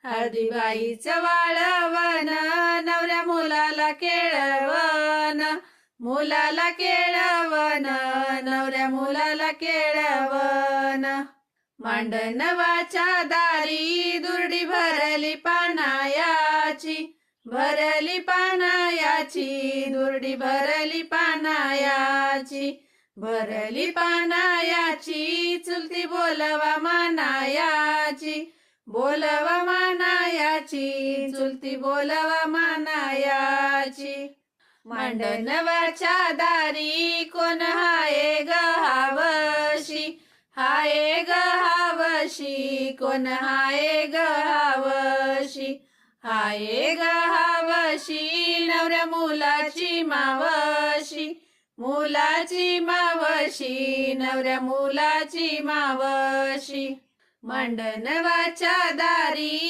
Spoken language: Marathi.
हळदीबाईचं वाळवण, नवऱ्या मुलाला केळवण, मुलाला केळवण, नवऱ्या मुलाला केळवण. मांडणवाच्या दारी दुर्डी भरली पानायाची, भरली पानायाची, दुर्डी भरली पानायाची, भरली पानायाची. चुलती बोलवा मानायाची, बोलवा मानायाची, चुलती बोलवा मानायाची. मांडणवाच्या दारी कोण हाये ग हावशी, हाये ग हावशी, कोण हाये ग हावशी, हाये ग हावशी. नवऱ्या मुलाची मावशी, मुलाची मावशी, नवऱ्या मुलाची मावशी. मांडणवाच्या दारी